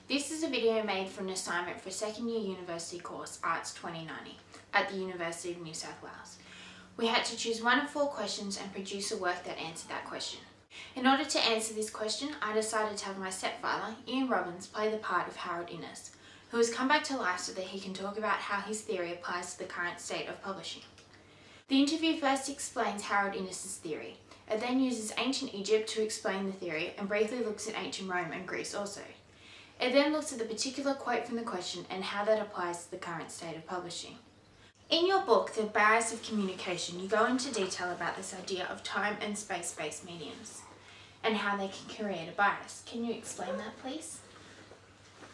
This is a video made for an assignment for a second year university course, ARTS2090, at the University of New South Wales. We had to choose one of 4 questions and produce a work that answered that question. In order to answer this question, I decided to have my stepfather, Ian Robbins, play the part of Harold Innis, who has come back to life so that he can talk about how his theory applies to the current state of publishing. The interview first explains Harold Innis's theory. It then uses ancient Egypt to explain the theory and briefly looks at ancient Rome and Greece also. It then looks at the particular quote from the question and how that applies to the current state of publishing. In your book, The Bias of Communication, you go into detail about this idea of time and space-based mediums and how they can create a bias. Can you explain that, please?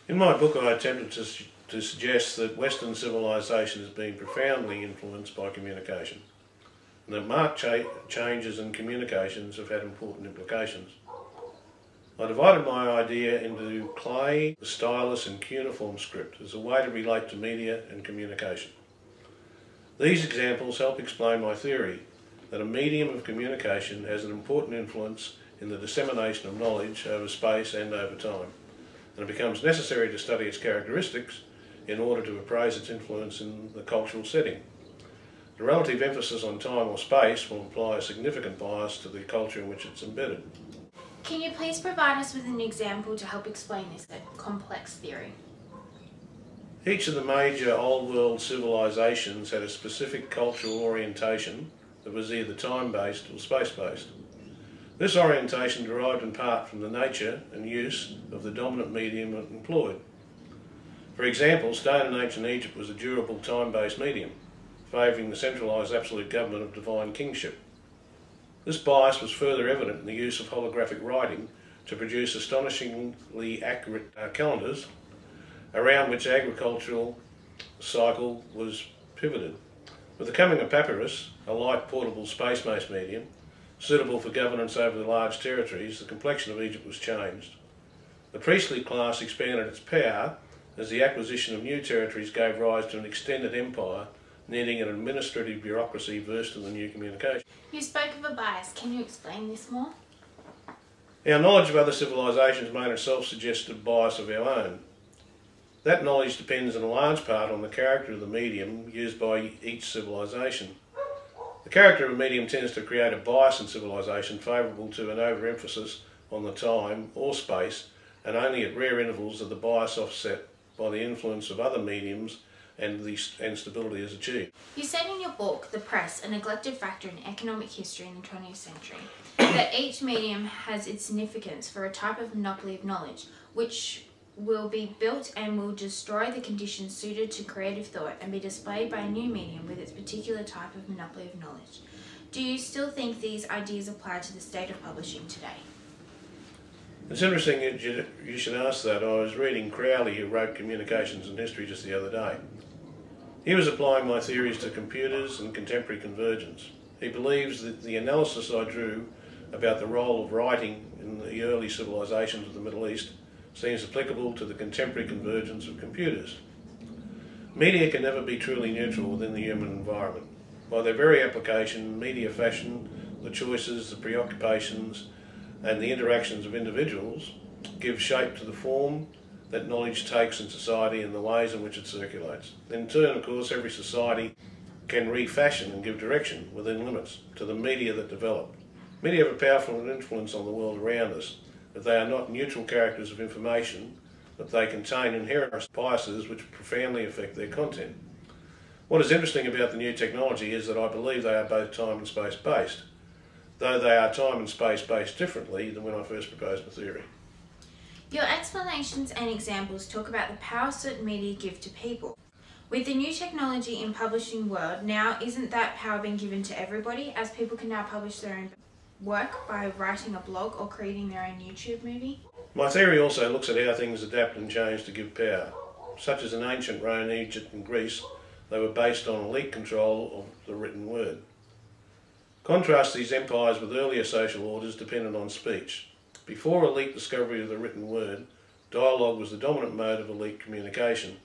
In my book, I attempted to suggest that Western civilization has been profoundly influenced by communication, and that marked changes in communications have had important implications. I divided my idea into clay, the stylus and cuneiform script as a way to relate to media and communication. These examples help explain my theory that a medium of communication has an important influence in the dissemination of knowledge over space and over time, and it becomes necessary to study its characteristics in order to appraise its influence in the cultural setting. The relative emphasis on time or space will imply a significant bias to the culture in which it's embedded. Can you please provide us with an example to help explain this complex theory? Each of the major Old World civilizations had a specific cultural orientation that was either time-based or space-based. This orientation derived in part from the nature and use of the dominant medium employed. For example, stone in ancient Egypt was a durable time-based medium, favouring the centralised absolute government of divine kingship. This bias was further evident in the use of holographic writing to produce astonishingly accurate calendars around which agricultural cycle was pivoted. With the coming of papyrus, a light portable space-based medium, suitable for governance over the large territories, the complexion of Egypt was changed. The priestly class expanded its power as the acquisition of new territories gave rise to an extended empire needing an administrative bureaucracy versed in the new communication. You spoke of a bias. Can you explain this more? Our knowledge of other civilizations may in itself suggest a bias of our own. That knowledge depends in a large part on the character of the medium used by each civilization. The character of a medium tends to create a bias in civilization favourable to an overemphasis on the time or space, and only at rare intervals are the bias offset by the influence of other mediums and stability is achieved. You said in your book, The Press, a neglected factor in economic history in the 20th century, that each medium has its significance for a type of monopoly of knowledge, which will be built and will destroy the conditions suited to creative thought and be displayed by a new medium with its particular type of monopoly of knowledge. Do you still think these ideas apply to the state of publishing today? It's interesting you should ask that. I was reading Crowley, who wrote Communications and History, just the other day. He was applying my theories to computers and contemporary convergence. He believes that the analysis I drew about the role of writing in the early civilizations of the Middle East seems applicable to the contemporary convergence of computers. Media can never be truly neutral within the human environment. By their very application, media fashion the choices, the preoccupations and the interactions of individuals, give shape to the form that knowledge takes in society and the ways in which it circulates. In turn, of course, every society can refashion and give direction within limits to the media that develop. Media have a powerful influence on the world around us, but they are not neutral characters of information, but they contain inherent biases which profoundly affect their content. What is interesting about the new technology is that I believe they are both time and space based, though they are time and space based differently than when I first proposed the theory. Your explanations and examples talk about the power certain media give to people. With the new technology in publishing world, now isn't that power being given to everybody, as people can now publish their own work by writing a blog or creating their own YouTube movie? My theory also looks at how things adapt and change to give power. Such as in ancient Rome, Egypt and Greece, they were based on elite control of the written word. Contrast these empires with earlier social orders dependent on speech. Before elite discovery of the written word, dialogue was the dominant mode of elite communication,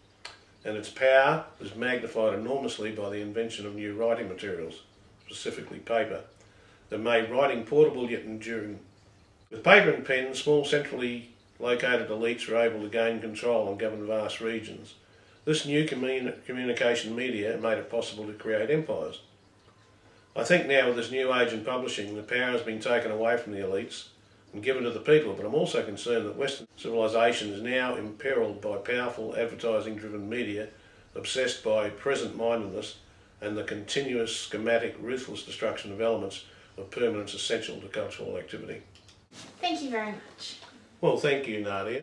and its power was magnified enormously by the invention of new writing materials, specifically paper, that made writing portable yet enduring. With paper and pen, small centrally located elites were able to gain control and govern vast regions. This new communication media made it possible to create empires. I think now with this new age in publishing, the power has been taken away from the elites and given to the people, but I'm also concerned that Western civilization is now imperilled by powerful advertising-driven media obsessed by present-mindedness and the continuous, schematic, ruthless destruction of elements of permanence essential to cultural activity. Thank you very much. Well, thank you, Nadia.